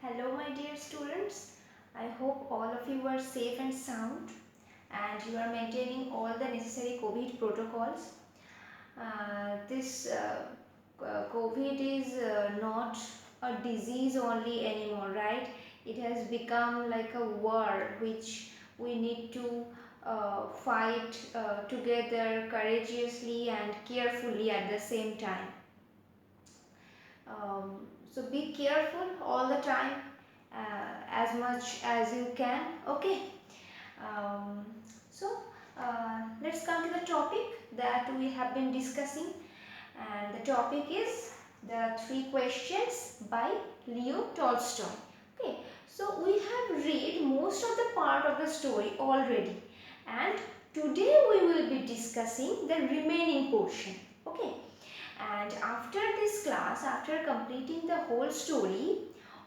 Hello, my dear students. I hope all of you are safe and sound and you are maintaining all the necessary COVID protocols. This COVID is not a disease only anymore, right? It has become like a war which we need to fight together courageously and carefully at the same time. So be careful all the time as much as you can. Okay. um, so let's come to the topic that we have been discussing, and the topic is the three questions by Leo Tolstoy. Okay, so we have read most of the part of the story already, and today we will be discussing the remaining portion. Okay, and after this class, after completing the whole story,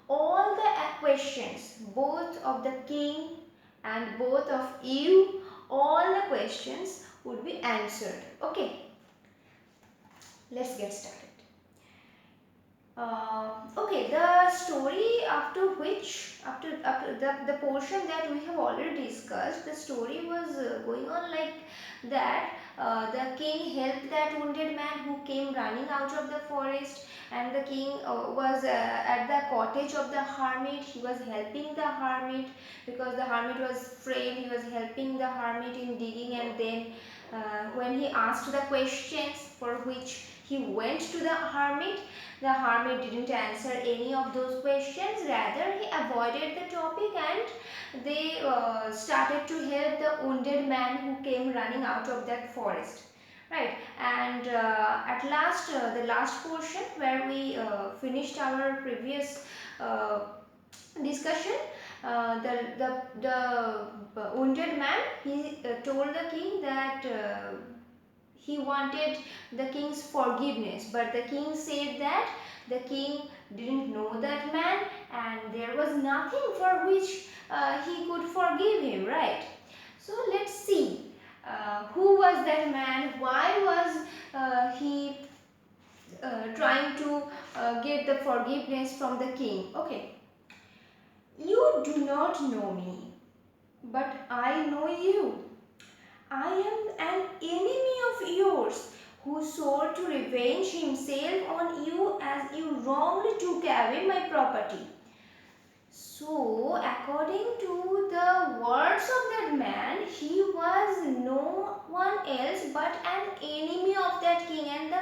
all the questions, both of the king and both of you, all the questions would be answered. Okay, let's get started. Okay, the story after the portion that we have already discussed, the story was going on like that. The king helped that wounded man who came running out of the forest, and the king was at the cottage of the hermit. He was helping the hermit because the hermit was frail. He was helping the hermit in digging, and then when he asked the questions for which he went to the hermit didn't answer any of those questions. Rather, he avoided the topic, and they started to help the wounded man who came running out of that forest. Right, and at last, the last portion where we finished our previous uh, discussion, the wounded man, he told the king that he wanted the king's forgiveness, but the king said that the king didn't know that man and there was nothing for which he could forgive him, right? So let's see who was that man, why was he trying to get the forgiveness from the king. Okay, you do not know me, but I know you. I am an enemy of yours who swore to revenge himself on you as you wrongly took away my property. So, according to the words of that man, he was no one else but an enemy of that king, and the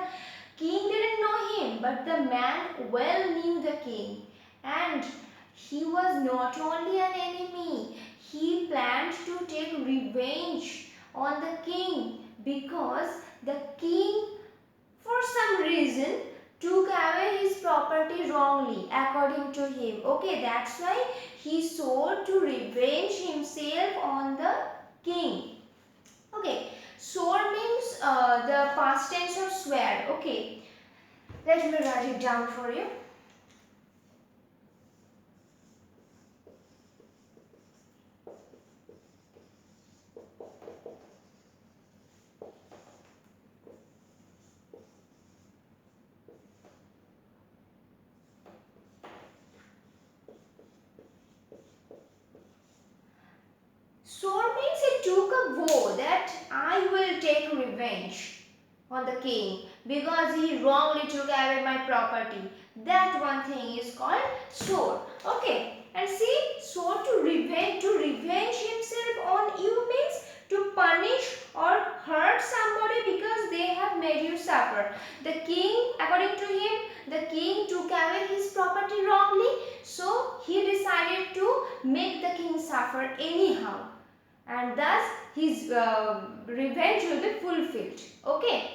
king didn't know him, but the man well knew the king, and he was not only an enemy, he planned to take revenge on the king because the king, for some reason, took away his property wrongly according to him. Okay, that's why he swore to revenge himself on the king. Okay, swore means the past tense of swear. Okay, let me write it down for you. Swore means he took a vow that I will take revenge on the king because he wrongly took away my property. That one thing is called swore. Okay, and see, swore to revenge himself on you means to punish or hurt somebody because they have made you suffer. The king, according to him, the king took away his property wrongly, so he decided to make the king suffer anyhow, and thus his revenge will be fulfilled. Okay,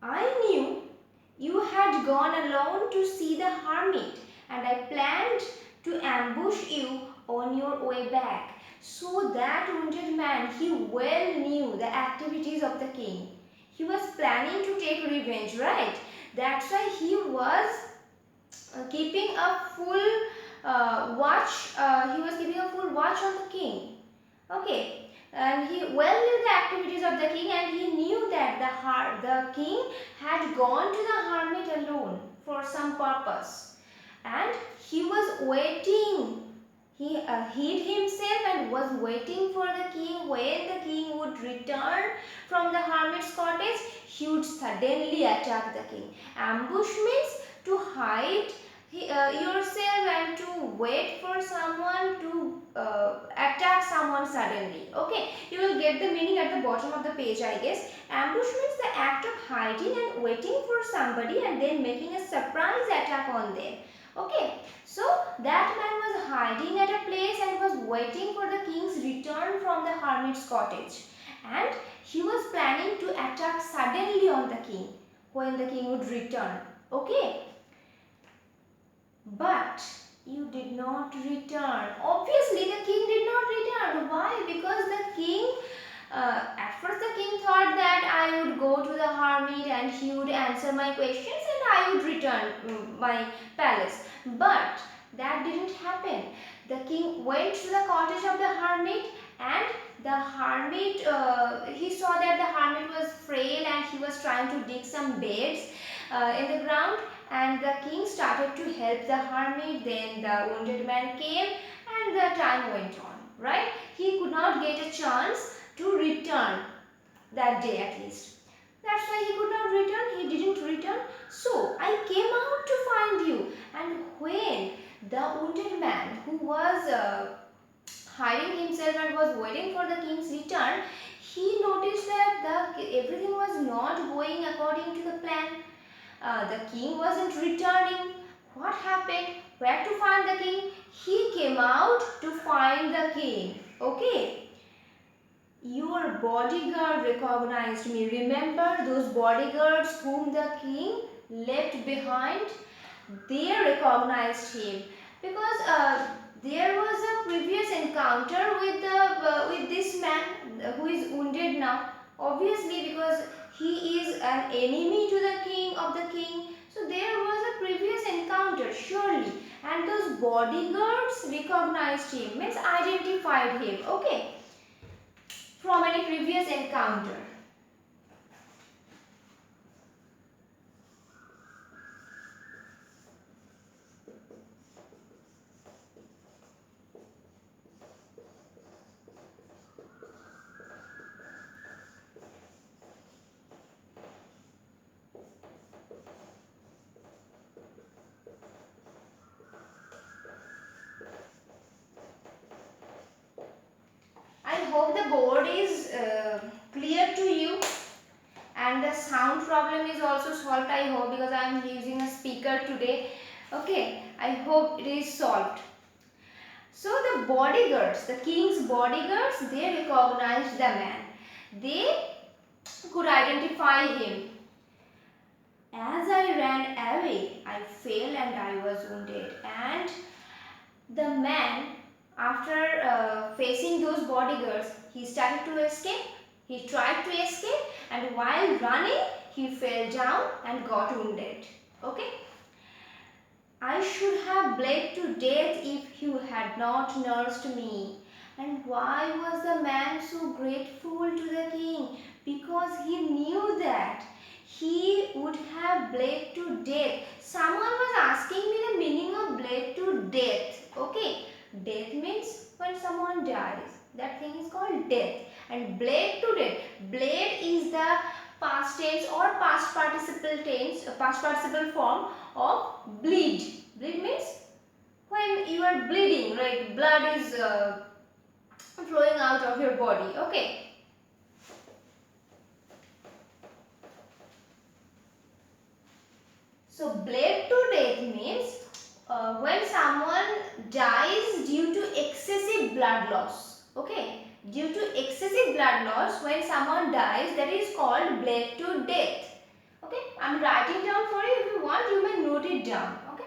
I knew you had gone alone to see the hermit, and I planned to ambush you on your way back. So that wounded man, he well knew the activities of the king. He was planning to take revenge, right? That's why he was keeping a full watch. He was keeping a full watch on the king. Okay, and he well knew the activities of the king, and he knew that the king had gone to the hermit alone for some purpose, and he was waiting. He hid himself and was waiting for the king. When the king would return from the hermit's cottage, he would suddenly attack the king. Ambush means to hide yourself and to wait for someone to attack someone suddenly. Okay, you will get the meaning at the bottom of the page, I guess. Ambush means the act of hiding and waiting for somebody and then making a surprise attack on them. Okay, so that man was hiding at a place and was waiting for the king's return from the hermit's cottage, and he was planning to attack suddenly on the king when the king would return. Okay, but you did not return. Obviously, the king did not return. Why? Because the king, at first the king thought that I would go to the hermit and he would answer my questions and I would return my palace. But that didn't happen. The king went to the cottage of the hermit, and the hermit, he saw that the hermit was frail and he was trying to dig some beds in the ground, and the king started to help the hermit. Then the wounded man came and the time went on, right? He could not get a chance to return that day at least. That's why he could not return. He didn't return. So I came out to find you. And when the wounded man who was hiding himself and was waiting for the king's return, he noticed that everything was not going according to the plan. The king wasn't returning. What happened? Where to find the king? He came out to find the king. Okay. Your bodyguard recognized me. Remember those bodyguards whom the king left behind? They recognized him because there was a previous encounter with this man who is wounded now. Obviously, because he is an enemy to the king of the king. So there was a previous encounter, surely. And those bodyguards recognized him, means identified him. Okay, from any previous encounter. I hope the board is clear to you, and the sound problem is also solved, I hope, because I am using a speaker today. Okay, I hope it is solved. So the bodyguards, the king's bodyguards, they recognized the man. They could identify him. As I ran away, I fell and I was wounded. And the man, after facing those bodyguards, he started to escape. He tried to escape, and while running, he fell down and got wounded. Okay? I should have bled to death if you had not nursed me. And why was the man so grateful to the king? Because he knew that he would have bled to death. Someone was asking me the meaning of bled to death. Okay, death means when someone dies. That thing is called death. And bled to death. Bled is the past tense or past participle tense, past participle form of bleed. Bleed means when you are bleeding, right? Blood is flowing out of your body. Okay. So bled to death means when someone dies due to excessive blood loss. Okay. Due to excessive blood loss, when someone dies, that is called bled to death. Okay. I am writing down for you. If you want, you may note it down. Okay.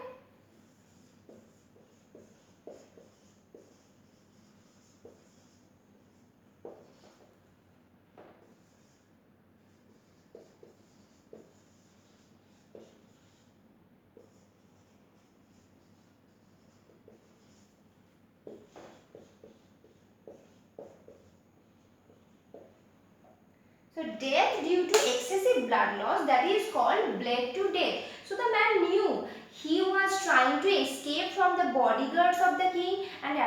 So death due to excessive blood loss, that is called bled to death. So the man knew he was trying to escape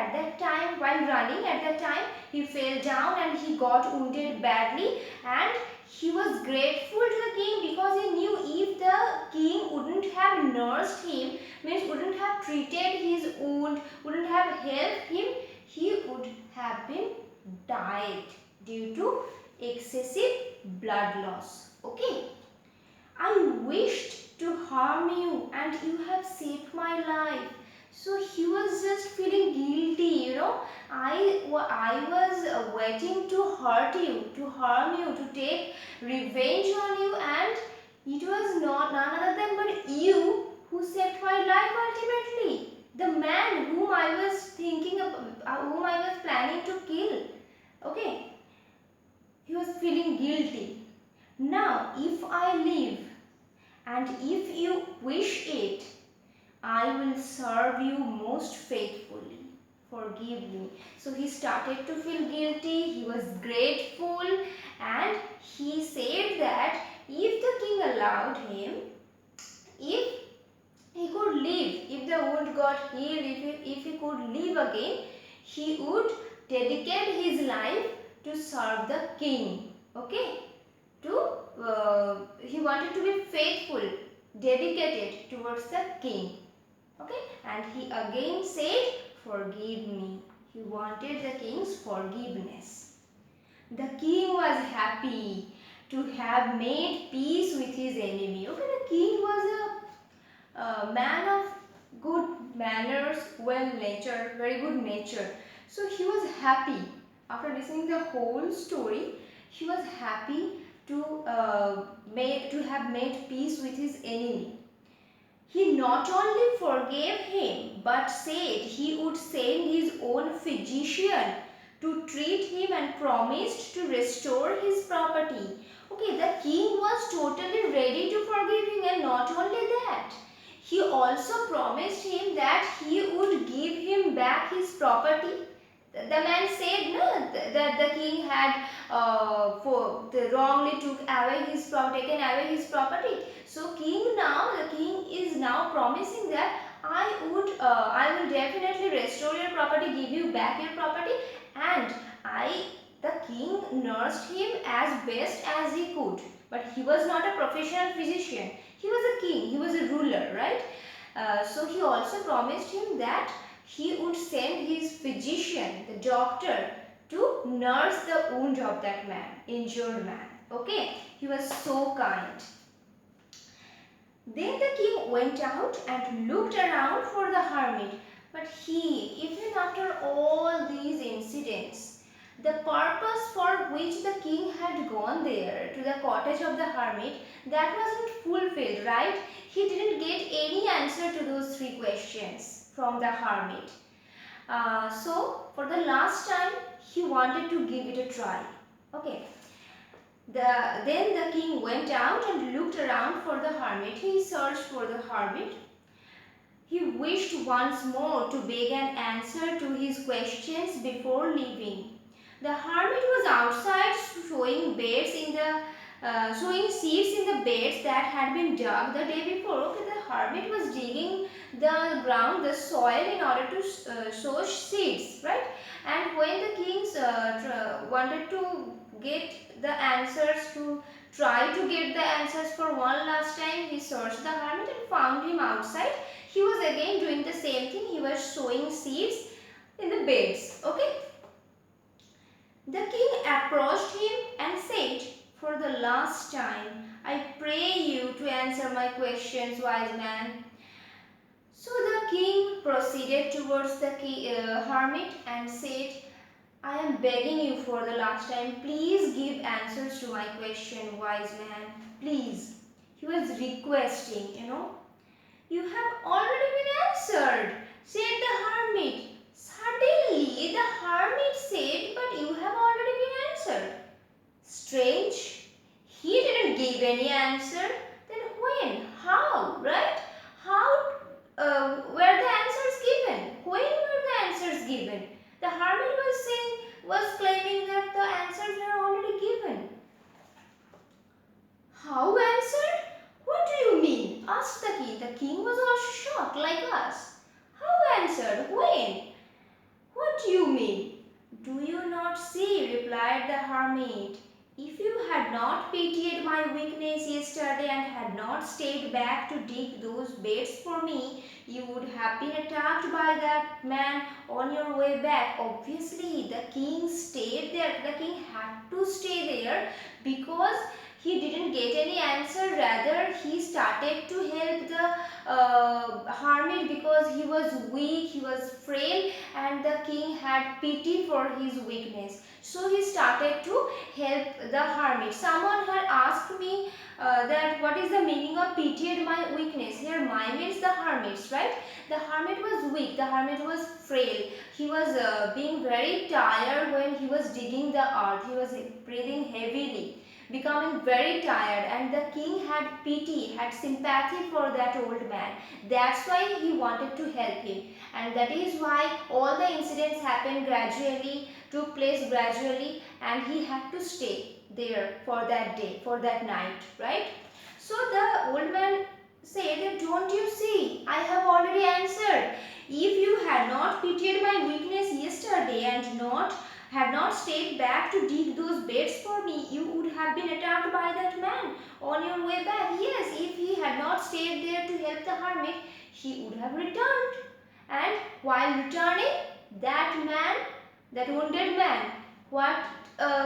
at that time, while running at that time, he fell down and he got wounded badly, and he was grateful to the king because he knew if the king wouldn't have nursed him, means wouldn't have treated his wound, wouldn't have helped him, he would have been died due to excessive blood loss. Okay. I wished to harm you and you have saved my life. So he was just feeling guilty, I was waiting to hurt you, to harm you, to take revenge on you, and it was not none other than but you who saved my life ultimately. The man whom I was thinking of, whom I was planning to kill. Okay, he was feeling guilty. Now, if I live and if you wish it, I will serve you most faithfully. Forgive me. So he started to feel guilty, he was grateful, and he said that if the king allowed him, if he could live, if the wound got healed, if he could live again, he would dedicate his life to serve the king. Okay? He wanted to be faithful, dedicated towards the king. Okay, and he again said, forgive me. He wanted the king's forgiveness. The king was happy to have made peace with his enemy. Okay, the king was a man of good manners, well natured, very good nature. So he was happy. After listening the whole story, he was happy to have made peace with his enemy. He not only forgave him but said he would send his own physician to treat him and promised to restore his property. Okay, the king was totally ready to forgive him, and not only that, he also promised him that he would give him back his property. The man said no, that the king had wrongly taken away his property. So the king is now promising that I will definitely restore your property, give you back your property, and the king nursed him as best as he could. But he was not a professional physician. He was a king. He was a ruler, right? So he also promised him that he would send his physician, the doctor, to nurse the wound of that man, injured man. Okay, he was so kind. Then the king went out and looked around for the hermit, but even after all these incidents, the purpose for which the king had gone there to the cottage of the hermit, that wasn't fulfilled, right? He didn't get any answer to those 3 questions from the hermit. So for the last time, he wanted to give it a try. Okay. Then the king went out and looked around for the hermit. He searched for the hermit. He wished once more to beg an answer to his questions before leaving. The hermit was outside sowing seeds in the beds that had been dug the day before. Okay, the hermit was digging the ground, the soil, in order to sow seeds, right? And when the kings wanted to get the answers, to try to get the answers for one last time, he searched the hermit and found him outside. He was again doing the same thing. He was sowing seeds in the beds. Okay. The king approached him and said, for the last time, I pray you to answer my questions, wise man. So the king proceeded towards the hermit and said, I am begging you for the last time, please give answers to my question, wise man. Please. He was requesting, You have already been answered, said the hermit. Suddenly, the hermit said, but you have already been answered. Strange. He didn't give any answer. Then when? How? Right? How were the answers given? When were the answers given? The hermit was claiming that the answers were already given. How answered? What do you mean? Asked the king. The king was also shocked like us. How answered? When? you mean? Do you not see, replied the hermit. If you had not pitied my weakness yesterday and had not stayed back to dig those beds for me, you would have been attacked by that man on your way back. Obviously, the king stayed there. The king had to stay there because he didn't get any answer. Rather, he started to help the hermit because he was weak, he was frail, and the king had pity for his weakness. So he started to help the hermit. Someone had asked me that what is the meaning of pitied my weakness. Here my means the hermits, right? The hermit was weak, the hermit was frail. He was being very tired when he was digging the earth. He was breathing heavily, becoming very tired, and the king had pity, had sympathy for that old man. That's why he wanted to help him, and that is why all the incidents happened gradually, took place gradually, and he had to stay there for that day, for that night, right? So the old man said, don't you see, I have already answered. If you had not pitied my weakness yesterday and had not stayed back to dig those beds for me, you would have been attacked by that man on your way back. Yes, if he had not stayed there to help the hermit, he would have returned. And while returning, that man, that wounded man, what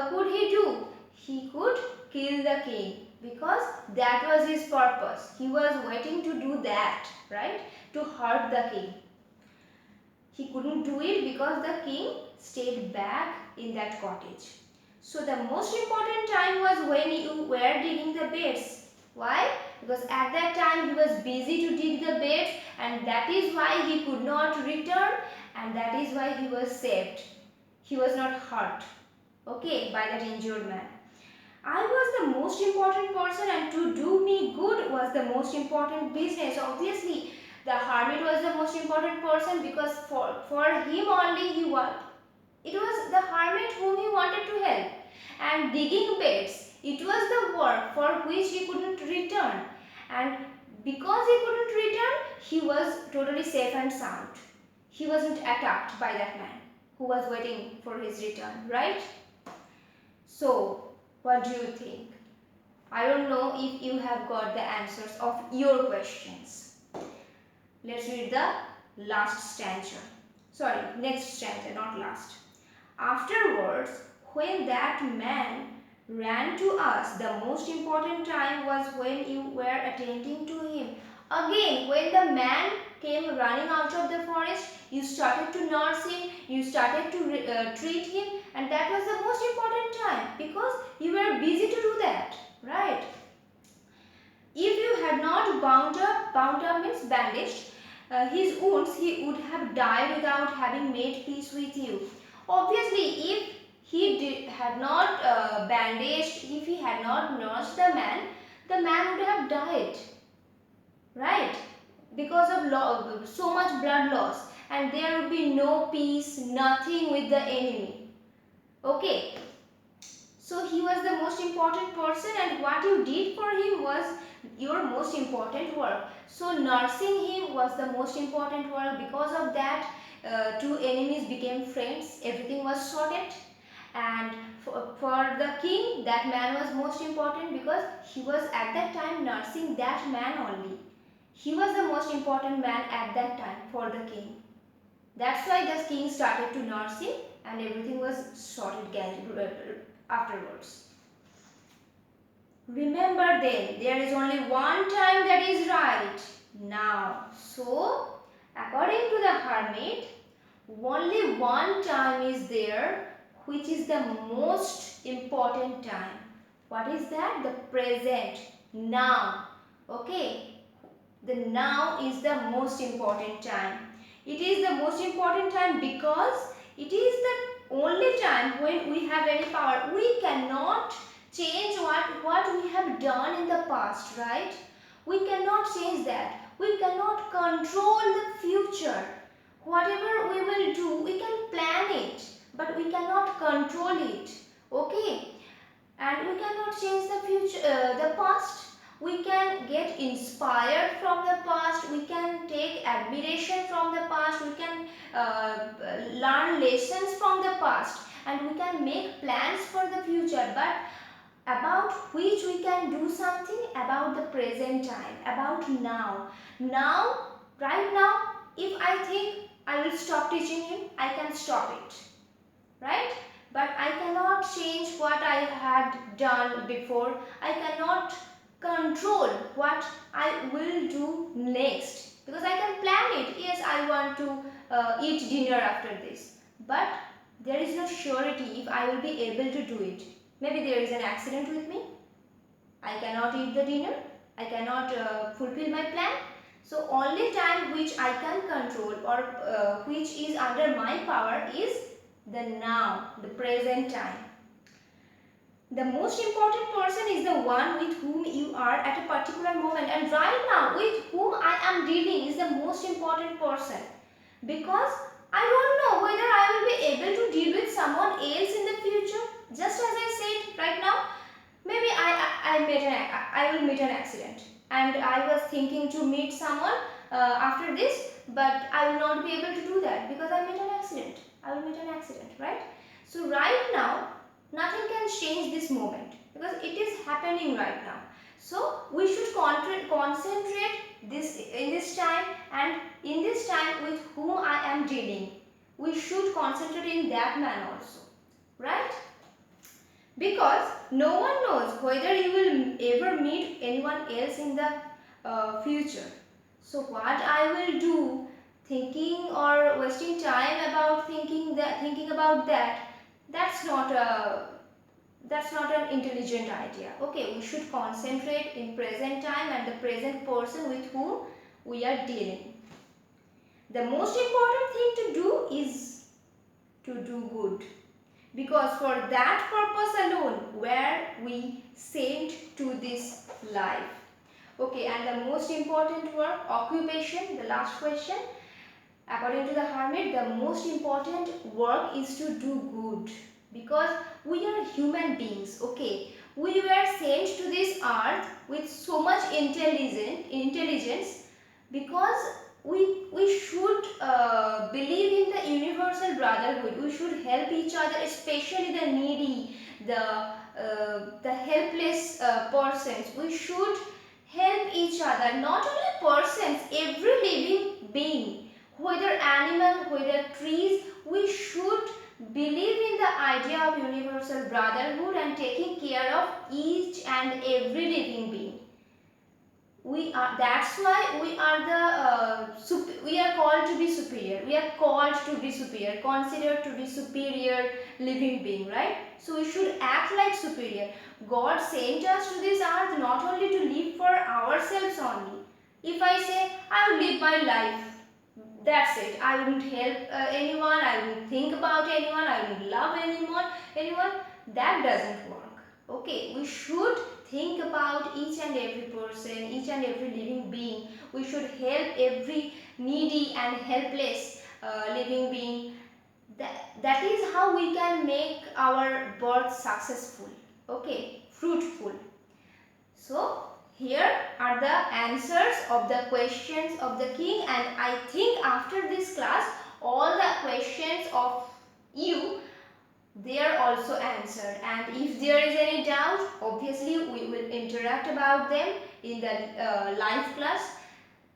could he do? He could kill the king because that was his purpose. He was waiting to do that, right? To hurt the king. He couldn't do it because the king stayed back in that cottage. So the most important time was when you were digging the beds. Why? Because at that time he was busy to dig the beds, and that is why he could not return, and that is why he was saved. He was not hurt, okay, by that injured man. I was the most important person, and to do me good was the most important business. Obviously, the hermit was the most important person because for him only it was the hermit whom he wanted to help. And digging beds, it was the work for which he couldn't return. And because he couldn't return, he was totally safe and sound. He wasn't attacked by that man who was waiting for his return, right? So, what do you think? I don't know if you have got the answers of your questions. Let's read the last stanza. Sorry, next stanza, not last. Afterwards, when that man ran to us, the most important time was when you were attending to him. Again, when the man came running out of the forest, you started to nurse him, you started to treat him, and that was the most important time because you were busy to do that, right? If you had not bound up means bandaged his wounds, he would have died without having made peace with you. Obviously, if he had not bandaged, if he had not nursed the man would have died, right? Because of so much blood loss, and there would be no peace, nothing with the enemy. Okay. So he was the most important person, and what you did for him was your most important work. So nursing him was the most important work. Because of that, two enemies became friends. Everything was sorted. And for the king, that man was most important because he was at that time nursing that man only. He was the most important man at that time for the king. That's why the king started to nurse him, and everything was sorted afterwards. Remember then, there is only one time that is right. Now, so according to the hermit, only one time is there which is the most important time. What is that? The present, now. Okay, the now is the most important time. It is the most important time because it is the only time when we have any power. We cannot change what we have done in the past, right? We cannot change that. We cannot control the future. Whatever we will do, we can plan it, but we cannot control it. Okay? And we cannot change the future, the past. We can get inspired from the past, past, we can take admiration from the past, we can learn lessons from the past, and we can make plans for the future, but about which we can do something about the present time, about now. Now, right now, if I think I will stop teaching him, I can stop it, right? But I cannot change what I had done before. I cannot control what I will do next, because I can plan it. Yes, I want to eat dinner after this, but there is no surety if I will be able to do it. Maybe there is an accident with me, I cannot eat the dinner, I cannot fulfill my plan. So only time which I can control, or which is under my power, is the now, the present time. The most important person is the one with whom you are at a particular moment, and right now with whom I am dealing is the most important person, because I don't know whether I will be able to deal with someone else in the future. Just as I said right now, maybe I will meet an accident, and I was thinking to meet someone after this, but I will not be able to do that because I met an accident. I will meet an accident, right? So right now, nothing can change this moment because it is happening right now. So we should concentrate in this time, and in this time with whom I am dealing, we should concentrate in that man also, right? Because no one knows whether you will ever meet anyone else in the future. So what I will do, thinking or wasting time about thinking about that, that's not an intelligent idea. Okay, we should concentrate in present time and the present person with whom we are dealing. The most important thing to do is to do good, because for that purpose alone were we sent to this life. Okay, and the most important work, occupation, the last question. According to the hermit, the most important work is to do good, because we are human beings. Okay, we were sent to this earth with so much intelligence, because we should believe in the universal brotherhood. We should help each other, especially the needy, the helpless persons. We should help each other, not only persons, every living being, whether animal, whether trees. We should believe in the idea of universal brotherhood and taking care of each and every living being. That's why we are called to be superior. We are called to be superior, considered to be superior living being, right? So we should act like superior. God sent us to this earth not only to live for ourselves only. If I say I will live my life, that's it. I wouldn't help anyone, I wouldn't think about anyone, I wouldn't love anyone. That doesn't work. Okay, we should think about each and every person, each and every living being. We should help every needy and helpless living being. That is how we can make our birth successful, okay, fruitful. So here are the answers of the questions of the king, and I think after this class all the questions of you, they are also answered, and if there is any doubt, obviously we will interact about them in the live class.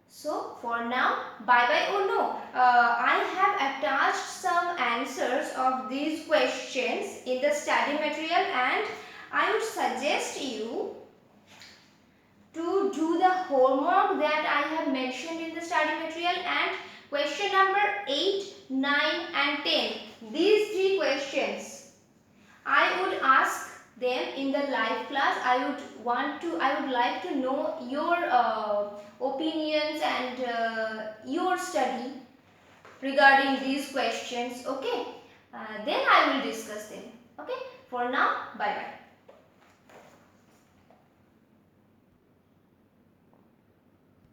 So for now, bye bye. Oh no, I have attached some answers of these questions in the study material, and I would suggest you to do the homework that I have mentioned in the study material, and question number 8, 9 and 10. These three questions I would ask them in the live class. I would like to know your opinions and your study regarding these questions. Okay, then I will discuss them. Okay, for now, bye bye.